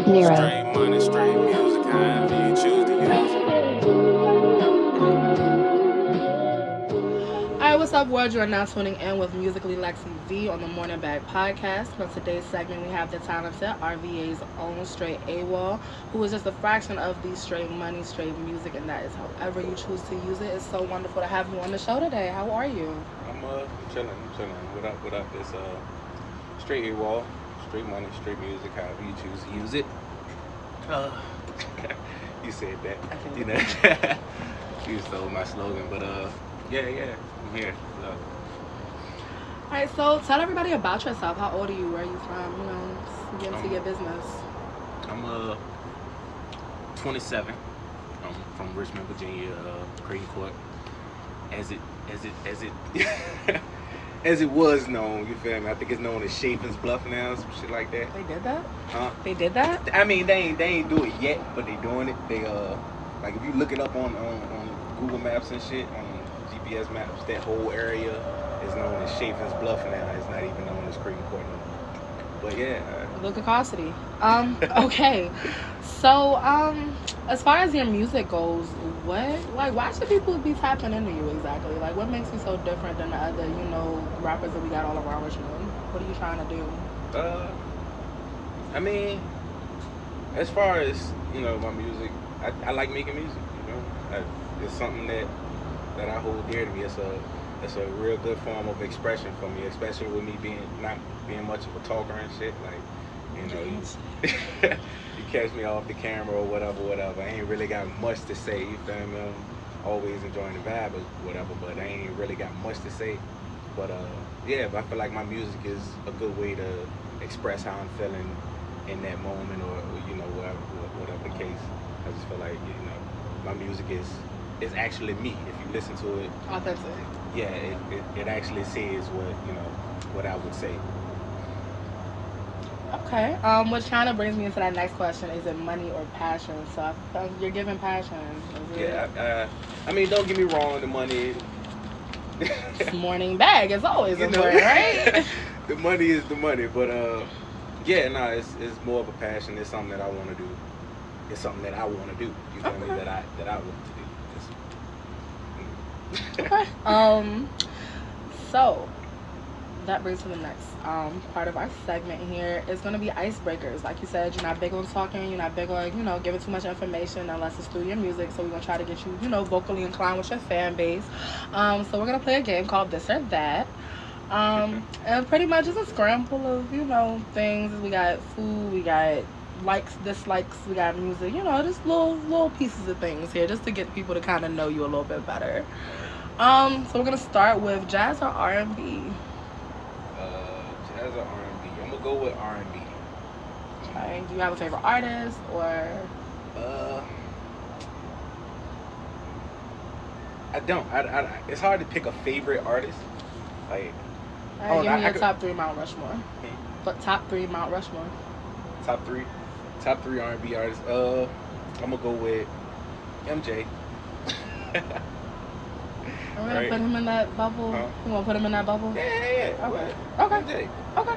Nero. Straight money, straight music, however you choose to use it. Alright, what's up, world? You are now tuning in with Musically LexVee on the Morning Bag Podcast. For today's segment, we have the talented RVA's own Straight AWOL, who is just a fraction of the straight money, straight music, and that is however you choose to use it. It's so wonderful to have you on the show today. How are you? I'm chilling. What up? It's straight AWOL, straight money, straight music, however you choose to use it. You said that. You know, you stole my slogan, but yeah, I'm here. Alright, so tell everybody about yourself. How old are you? Where are you from? You know, just get into your business. I'm 27. I'm from Richmond, Virginia, Creighton Court. As it as it was known, you feel me? I think it's known as Chapin's Bluff now, some shit like that. They did that? Huh? They did that? I mean, they ain't do it yet, but they doing it. They like if you look it up on Google Maps and shit, on GPS maps, that whole area is known as Chapin's Bluff now. It's not even known as Creighton Court no more. But yeah. Look at Cassidy. Okay. So, as far as your music goes, why should people be tapping into you exactly? Like, what makes you so different than the other, rappers that we got all around Richmond? What are you trying to do? I mean, as far as, my music, I like making music, it's something that I hold dear to me. It's a real good form of expression for me, especially with me not being much of a talker and shit. Like, you catch me off the camera or whatever. I ain't really got much to say. You feel me? I'm always enjoying the vibe or whatever, but I ain't really got much to say. But yeah, but I feel like my music is a good way to express how I'm feeling in that moment, or whatever the case. I just feel like my music is actually me. If you listen to it, Authentic. Yeah, it actually says what I would say. Okay. Which kind of brings me into that next question: is it money or passion? So I feel you're giving passion. Yeah. I mean, don't get me wrong. The money. Morning bag is always important, right? The money is the money, but it's more of a passion. It's something that I want to do. It's something that I want to do. You feel me? That I want to do. Okay. So that brings to the next part of our segment here. It's going to be icebreakers. Like you said, you're not big on talking. You're not big on, giving too much information unless it's through your music. So we're going to try to get you, vocally inclined with your fan base. So we're going to play a game called This or That. And pretty much it's a scramble of, things. We got food, we got likes, dislikes, we got music, just little pieces of things here just to get people to kind of know you a little bit better. So we're going to start with jazz or R&B? Jazz or R&B? I'm going to go with R&B. Okay. Do you have a favorite artist or? I don't. It's hard to pick a favorite artist. Like, give me your top 3 Mount Rushmore. But top 3 Mount Rushmore. Top three R&B artists. I'm gonna go with MJ. We're gonna put him in that bubble. Huh? You wanna put him in that bubble? Yeah. Okay. MJ. Okay.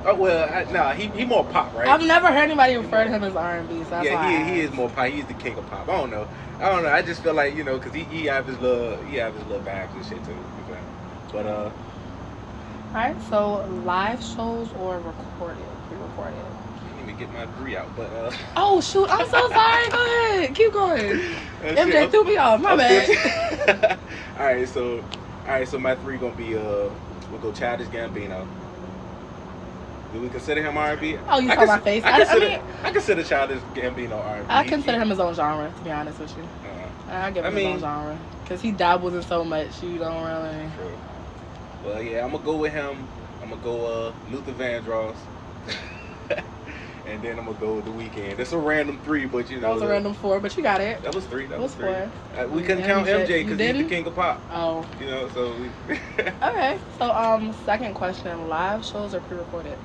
Oh well, he more pop, right? I've never heard anybody refer to him as R&B, so that's why he is more pop. He's the king of pop. I don't know. I just feel like because he have his little vibes and shit too. But Alright, so live shows or pre-recorded? Let me get my 3 out, but Oh shoot, I'm so sorry. Go ahead, keep going. MJ threw me off. My bad. Alright, so my 3 gonna be we'll go Childish Gambino. Do we consider him R&B? Oh, you saw my face. I consider Childish Gambino R&B. I consider him his own genre, to be honest with you. I give him his own genre because he dabbles in so much. You don't really. True. Well, yeah, I'm gonna go with him. I'm gonna go Luther Vandross. And then I'm gonna go with The Weeknd. That's a random 3, but That was a random 4, but you got it. That was 3. That was 4. We couldn't count MJ because he's the king of pop. Oh. So we. Okay. So second question: live shows or pre-recorded?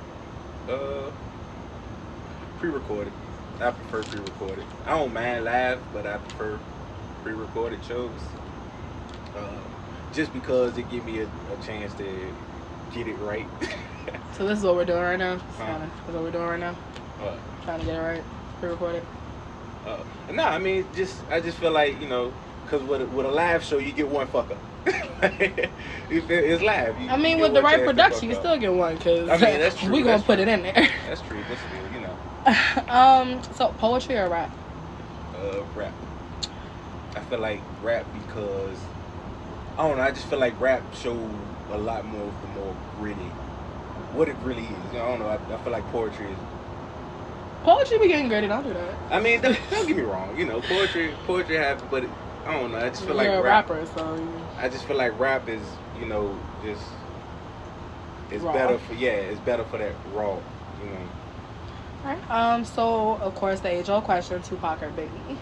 Pre-recorded. I prefer pre-recorded. I don't mind live, but I prefer pre-recorded shows. Just because it give me a chance to get it right. So this is what we're doing right now? This is what we're doing right now? Trying to get it right. Pre-recorded. Nah, I mean, I just feel like, you know, because with a live show, you get one fuck up. It's live. I mean, with the right production, you still get one, because I mean, that's true. we gonna put it in there. That's true, but still, you know. So poetry or rap? Rap. I feel like rap because I don't know. I just feel like rap show a lot more of the more gritty, what it really is. You know, I don't know. I feel like poetry is. Poetry be getting gritty. Don't do that. I mean, don't get me wrong. You know, poetry have, but I don't know. I just feel like you're a rapper, so. I just feel like rap is, you know, just it's raw. better for it's better for that raw. You know. Alright. So of course the age-old question: Tupac or Biggie?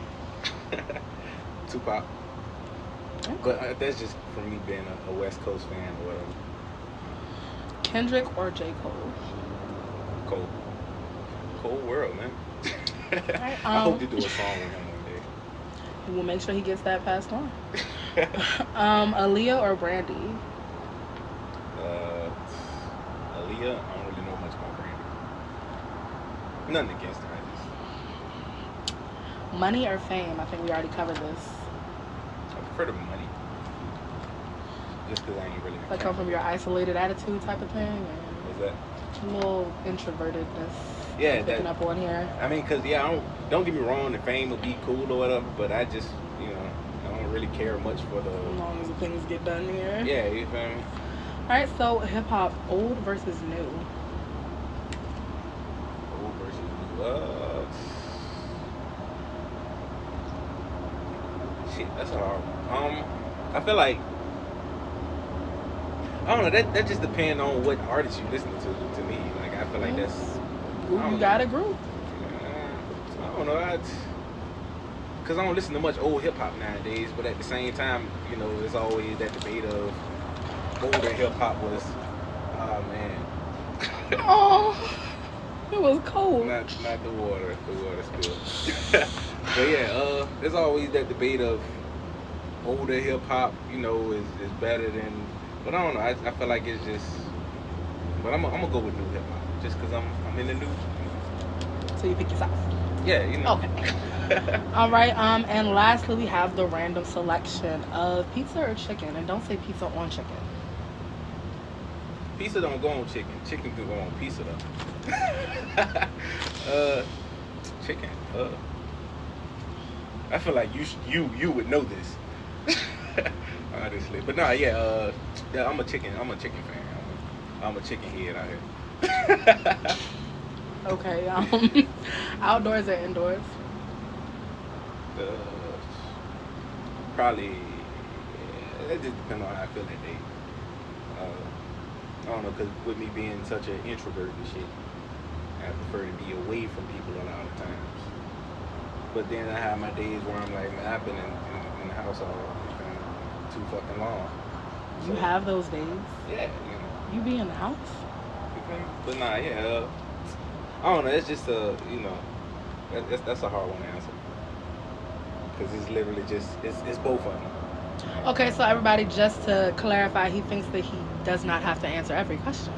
Tupac. Okay. But that's just from me being a West Coast fan or whatever. Kendrick or J. Cole? Cole. Cold world, man. Right, I hope to do a song with him one day. We'll make sure he gets that passed on. Aaliyah or Brandy? Aaliyah. I don't really know much about Brandy. Nothing against her. Money or fame? I think we already covered this. I prefer the money. Just because I ain't really. That come from your isolated attitude type of thing? What's that? A little introvertedness. Yeah, picking up on here. I mean, cause don't get me wrong, the fame will be cool or whatever, but I just, you know, I don't really care much for the. As long as the things get done here. Yeah, you feel me? All right, so hip hop, old versus new. Old versus new. Shit, that's a hard one. I feel like I don't know. That just depends on what artist you listen to me. Like I feel like that's. You got a group. I don't know. Because I don't listen to much old hip hop nowadays, but at the same time, you know, there's always that debate of older hip hop was, oh man. Oh, it was cold. Not the water spilled. But yeah, there's always that debate of older hip hop, you know, is better than. But I don't know. I feel like it's just. But I'm gonna go with new hip hop just because I'm in the new. So you pick yourself. Yeah, you know. Okay. All right. And lastly, we have the random selection of pizza or chicken, and don't say pizza on chicken. Pizza don't go on chicken. Chicken can go on pizza though. Chicken. I feel like you would know this. Honestly, but nah, yeah, I'm a chicken fan. I'm a chicken head out here. Okay. Outdoors or indoors? Probably. It just depends on how I feel that day. I don't know, cause with me being such an introvert and shit, I prefer to be away from people a lot of times. But then I have my days where I'm like, man, I've been in the house all too fucking long. You have those days? Yeah, you know. You be in the house? But nah, yeah. I don't know. It's just you know, that's a hard one to answer. Cause it's literally just it's both of them. Okay, so everybody, just to clarify, he thinks that he does not have to answer every question.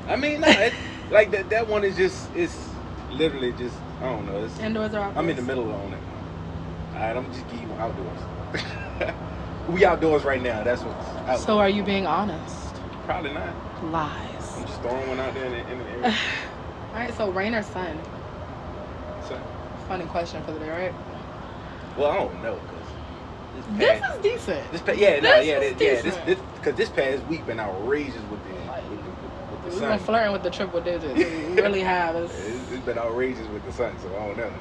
I mean, nah, like that one is just it's literally just I don't know. It's indoors or outdoors? I'm in the middle on it. Alright, I'm just giving you outdoors. We outdoors right now. That's what's out. So are you being honest? Probably not. Lies. I'm just throwing one out there in the area. All right, so rain or sun? Sun. Funny question for the day, right? Well, I don't know this is decent. Because this past week been outrageous with the We've sun. been flirting with the triple digits. We really have. It's been outrageous with the sun, so I don't know.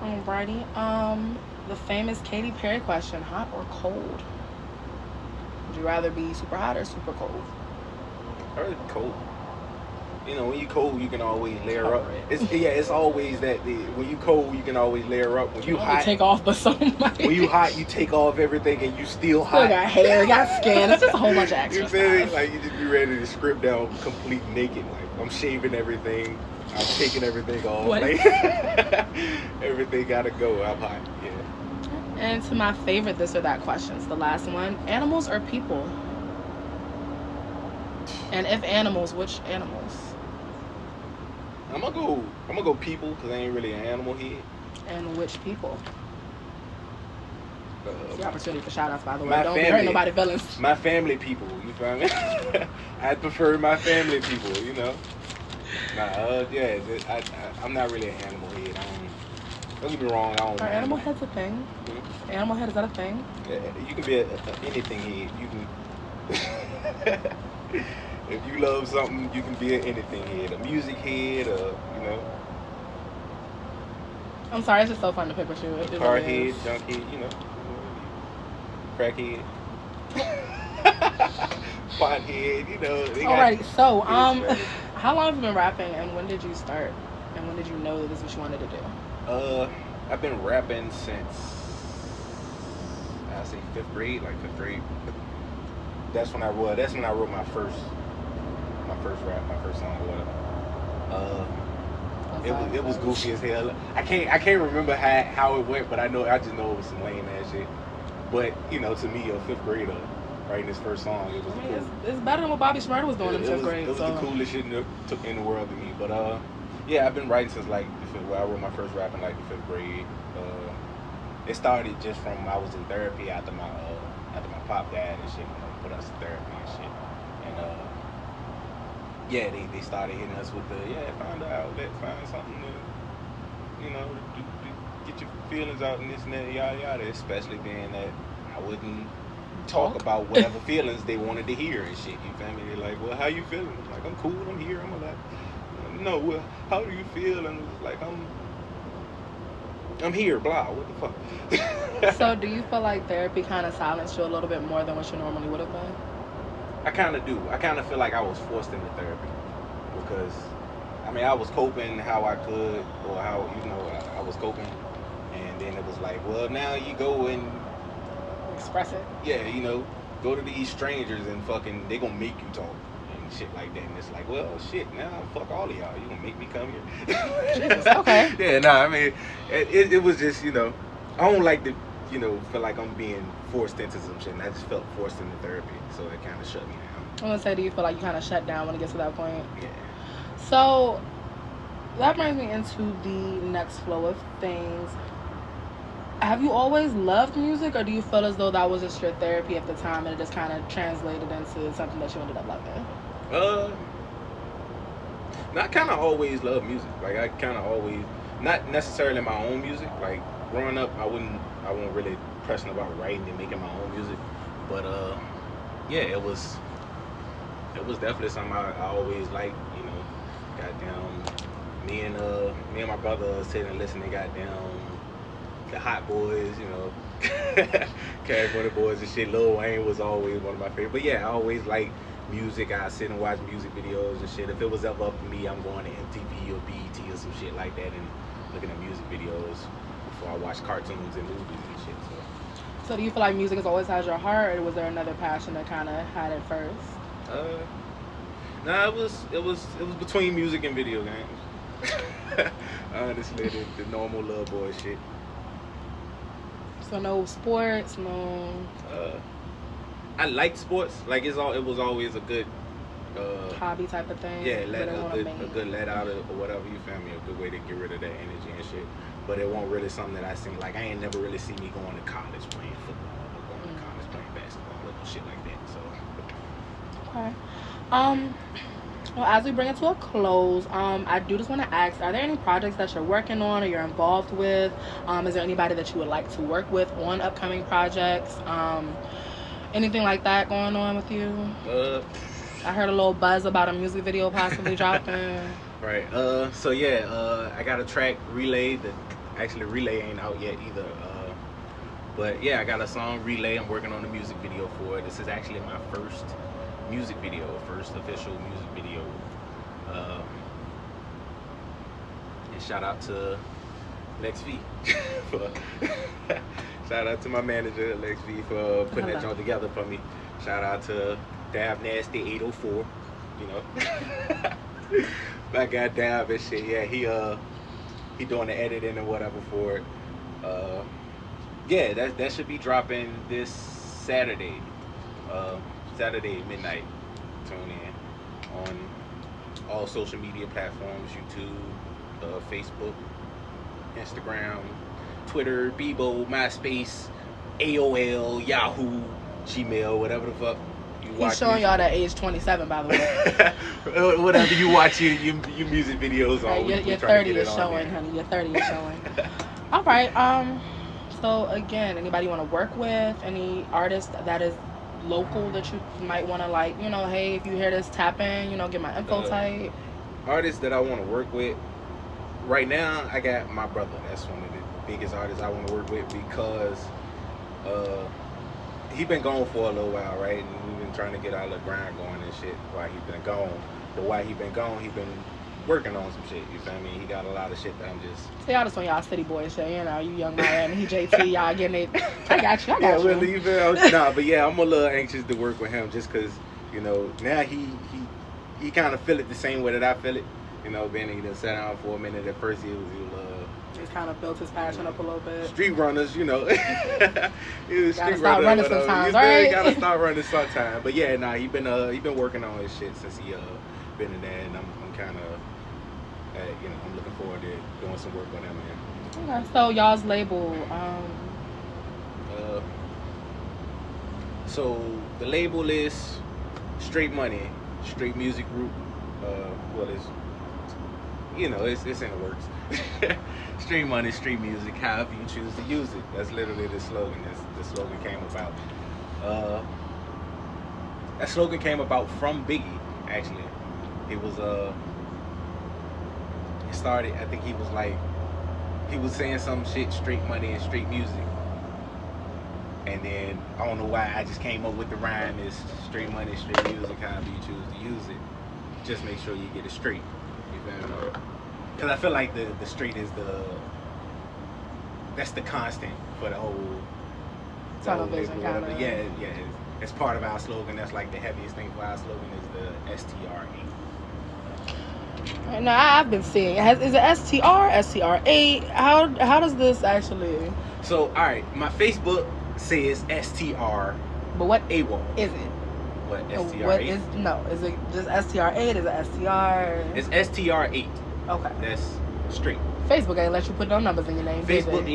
Alrighty. The famous Katy Perry question: hot or cold? Would you rather be super hot or super cold? I rather be cold. You know, when you cold, you can always layer up. It's always that. When you cold, you can always layer up. When you hot, take off, but so much. When you hot, you take off everything, and you still hot. Still got hair, got skin. It's just a whole bunch of extra stuff. Like you just be ready to strip down complete naked. Like I'm shaving everything. I'm taking everything off. Like everything gotta go. I'm hot. Yeah. And to my favorite this or that questions, the last one: animals or people? And if animals, which animals? I'm gonna go people because I ain't really an animal head. And which people? It's the Uh, opportunity for shout outs, by the way. my Don't be family, hurting nobody's feelings. my family people. You feel me? I prefer my family people. You know. Nah, yeah, I'm not really an animal head. Don't get me wrong. I don't Are mind. animal heads a thing? Hmm? Animal head, is that a thing? You can be anything head. You can. If you love something, you can be an anything head. A music head, you know, I'm sorry, it's just so fun to pick with you. It car really head, is. junk head, you know, crackhead, pot head, you know. They got Alright, so heads, how long have you been rapping, and when did you start? And when did you know that this is what you wanted to do? I've been rapping since I say fifth grade, like fifth grade. That's when I wrote. That's when I wrote my first rap, my first song, or whatever. It was goofy as hell. I can't remember how it went, but I just know it was some lame ass shit. But you know, to me, a fifth grader writing his first song, it was cool. It's better than what Bobby Shmurda was doing in fifth grade. It was the coolest shit in the world to me. But yeah, I've been writing since like I wrote my first rap in like the fifth grade. It started just from I was in therapy after my pop died and shit. Put us in therapy and shit. And yeah, they started hitting us with find an outlet, find something to, you know, to get your feelings out and this and that, yada yada. Especially being that I wouldn't talk about whatever feelings they wanted to hear and shit. You feel me? They're like, well, how you feeling? I'm like, I'm cool. I'm here. I'm alive. No, well, how do you feel? And it's like, I'm here. Blah. What the fuck? So, do you feel like therapy kind of silenced you a little bit more than what you normally would have been? I kind of do. I kind of feel like I was forced into therapy because, I mean, I was coping how I could, or how, you know, I was coping, and then it was like, well, now you go and Express it. yeah, you know, go to these strangers and fucking they gonna make you talk and shit like that, and it's like, well, shit, now fuck all of y'all, you gonna make me come here? Jesus, okay. Yeah, nah, I mean, it was just, you know, I don't like to, you know, feel like I'm being forced into some shit, and I just felt forced into therapy, so it kind of shut me down. I'm gonna say, do you feel like you kind of shut down when it gets to that point? Yeah. So that brings me into the next flow of things. Have you always loved music, or do you feel as though that was just your therapy at the time and it just kind of translated into something that you ended up loving? I kind of always loved music. Like I kind of always, not necessarily my own music. Like growing up, I wasn't really pressing about writing and making my own music. But yeah, it was definitely something I always liked. You know, goddamn, me and my brother sitting and listening, goddamn, the Hot Boys, you know, Cash Money Boys and shit. Lil Wayne was always one of my favorites. But yeah, I always liked music. I sit and watch music videos and shit. If it was ever up to me, I'm going to MTV or BET or some shit like that and looking at music videos before I watch cartoons and movies and shit. So do you feel like music has always had your heart, or was there another passion that kind of had it first? Nah, it was between music and video games. Honestly, the normal little boy shit. So no sports, no. I liked sports. Like it was always a good hobby type of thing. Yeah, a good let out or whatever, you feel me, a good way to get rid of that energy and shit. But it wasn't really something that I seen. Like I ain't never really see me going to college playing football or going to college playing basketball or no shit like that. So okay. Well, as we bring it to a close, I do just want to ask, are there any projects that you're working on or you're involved with? Is there anybody that you would like to work with on upcoming projects? Anything like that going on with you? I heard a little buzz about a music video possibly dropping. Right. So yeah, I got a track, Relay. Actually, Relay ain't out yet either. But yeah, I got a song, Relay. I'm working on a music video for it. This is actually my first music video, first official music video. And shout out to LexVee. Shout out to my manager, LexVee, for putting that joint together for me. Shout out to Dab Nasty 804. You know, my guy Dab and shit. Yeah, he doing the editing and whatever for it. Yeah, that should be dropping this Saturday. Saturday midnight. Tune in on all social media platforms: YouTube, Facebook, Instagram, Twitter, Bebo, MySpace, AOL, Yahoo, Gmail, whatever the fuck you watch. He's showing y'all that age 27, by the way. Whatever you watch your music videos on. Your 30 is showing, honey. Your 30 is showing. All right. So again, anybody you want to work with? Any artist that is local that you might want to, like, you know, hey, if you hear this, tap in, you know, get my info type. Artists that I want to work with right now, I got my brother. That's one of the biggest artists I want to work with, because he been gone for a little while, right? And we've been trying to get our little grind going and shit while he been gone. But while he been gone, he been working on some shit. You feel me? He got a lot of shit that I'm just. See, y'all just on y'all city boy shit. You know, you young man, he JT, y'all getting it. I got you. Yeah, really, you feel? Nah, but yeah, I'm a little anxious to work with him just because, you know, now he kind of feel it the same way that I feel it. You know, being he done sat down for a minute. At first, he was he's kind of built his passion up a little bit. Street runners, you know. He was gotta street start running whatever. sometimes, right? Gotta start running sometime. But yeah, nah, he been working on his shit since he been in there, and I'm kind of. You know, I'm looking forward to doing some work with him, man. Okay, so y'all's label. So the label is Straight Money, Straight Music Group. Well, it's, you know, it's in the works. Straight Money, Straight Music. However you choose to use it. That's literally the slogan. The slogan came about. That slogan came about from Biggie. Actually, it was It started, I think he was saying some shit, straight money and straight music. And then, I don't know why, I just came up with the rhyme is straight money, straight music, however you choose to use it. Just make sure you get it straight. You feel me? Because I feel like the straight is that's the constant for the whole television kind of. Yeah, it's part of our slogan. That's like the heaviest thing for our slogan is the STR8. No, I've been seeing. Is it STR, STR8? How does this actually? So, all right, my Facebook says STR. But what AWOL is it? What STR8? What is Is it just STR8? Is it STR? It's STR8. Okay. That's straight. Facebook ain't let you put no numbers in your name. Facebook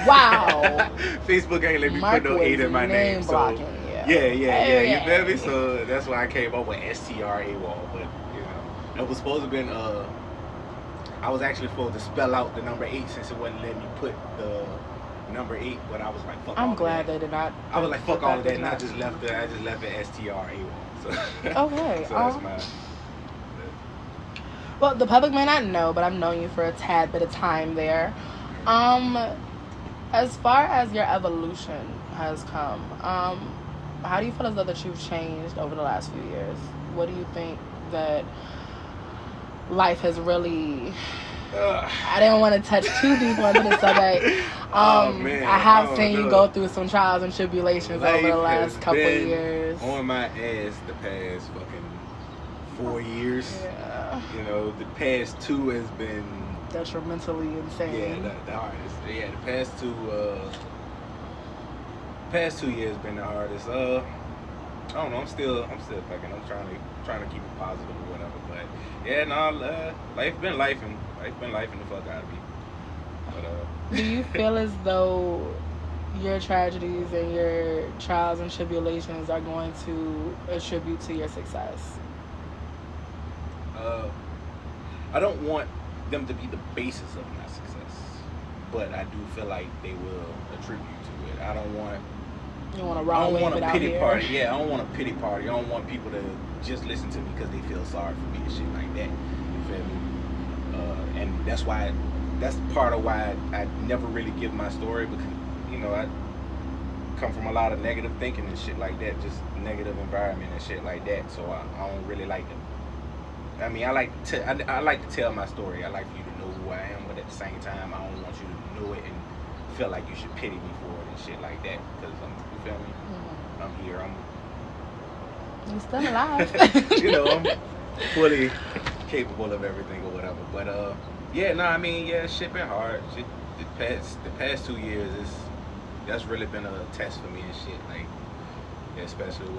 Wow. Facebook ain't let me put no 8 in my name. Blocking, so yeah. You feel me? So that's why I came up with STR AWOL. But you know, it was supposed to been I was actually supposed to spell out the number 8 since it wouldn't let me put the number 8, but I was like, fuck. I'm glad they did not. I was like, fuck all of that, and I just left it STR AWOL. So okay. So that's my. Well, the public may not know, but I've known you for a tad bit of time there. As far as your evolution has come, how do you feel as though that you've changed over the last few years? What do you think that life has really... I didn't want to touch too deep onto the subject. Man, I have seen you go through some trials and tribulations life over the last couple of years. On my ass the past fucking 4 years. Yeah. You know, the past 2 has been detrimentally insane. Yeah, the hardest. Yeah, the past 2 years been the hardest. I don't know. I'm still fucking. I'm trying to keep it positive or whatever. But yeah, no, life been lifing. Life been lifing the fuck out of me. But do you feel as though your tragedies and your trials and tribulations are going to attribute to your success? I don't want them to be the basis of my success, but I do feel like they will attribute to it. I don't want. You want to I don't want a pity party. Yeah, I don't want a pity party. I don't want people to just listen to me because they feel sorry for me and shit like that. You feel me? And that's part of why I never really give my story, because you know I come from a lot of negative thinking and shit like that, just negative environment and shit like that. So I don't really like it. I mean, I like to tell my story. I like for you to know who I am, but at the same time, I don't want you to know it and feel like you should pity me for it and shit like that. Because you feel me? Mm-hmm. I'm here. You're still alive. You know, I'm fully capable of everything or whatever. But yeah, no, I mean, yeah, shit been hard. Shit, the past 2 years that's really been a test for me and shit. Like, especially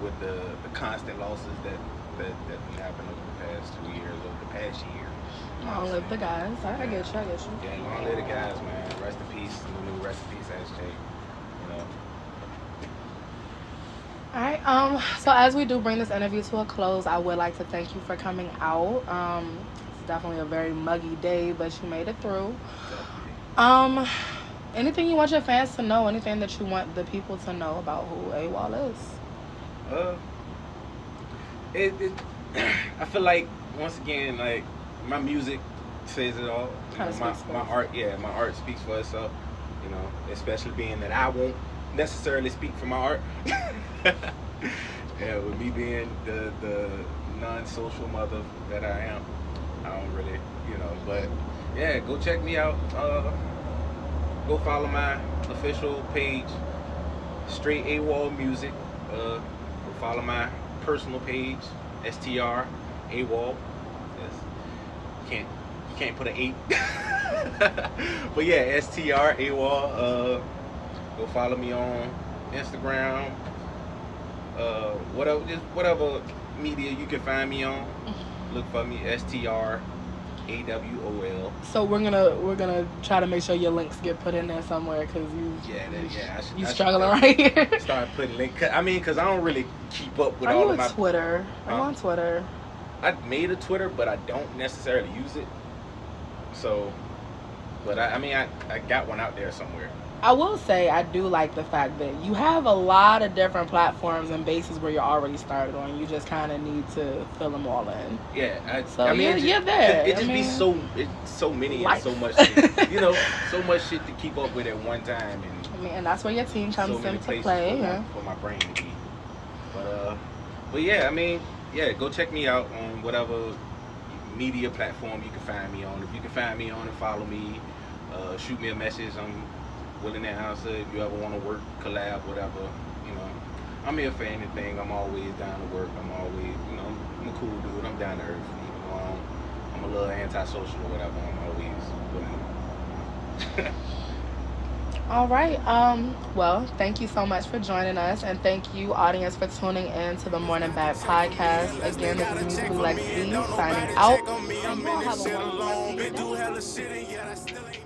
with the constant losses that that happened over the past 2 years, over the past year. Long live the guys. I get you. Yeah, long live the guys, man. Rest in peace. New rest in peace, SJ. You know. All right. So as we do bring this interview to a close, I would like to thank you for coming out. It's definitely a very muggy day, but you made it through. Anything you want your fans to know? Anything that you want the people to know about who AWOL is? I feel like once again, like my music says it all. You know, my art, my art speaks for itself. You know, especially being that I won't necessarily speak for my art. Yeah, with me being the non-social mother that I am, I don't really, you know. But yeah, go check me out. Go follow my official page, STR8 AWOL Music. Go follow my personal page, STR AWOL. Yes. You can't put an 8. But yeah, STR AWOL. Go follow me on Instagram. Whatever media you can find me on. Look for me, STR8 AWOL. So we're gonna try to make sure your links get put in there somewhere, because you struggling right here. Start putting links. I mean, because I don't really keep up with all of my. Twitter? I'm on Twitter. I made a Twitter, but I don't necessarily use it. So, but I got one out there somewhere. I will say I do like the fact that you have a lot of different platforms and bases where you're already started on. You just kind of need to fill them all in. Yeah, you're there. It just be so many and so much shit, you know, so much shit to keep up with at one time. And and that's where your team comes into play. For my brain to be. But yeah, go check me out on whatever media platform you can find me on. If you can find me on and follow me, shoot me a message. I'm willing to answer if you ever want to work, collab, whatever. You know, I'm here for anything. I'm always down to work. I'm always, you know, I'm a cool dude. I'm down to earth. Even though I'm a little antisocial or whatever, I'm always willing. All right. Well, thank you so much for joining us, and thank you, audience, for tuning in to the Morning Bag podcast. Again, this is Musical LexVee signing out. And we'll have a wonderful day.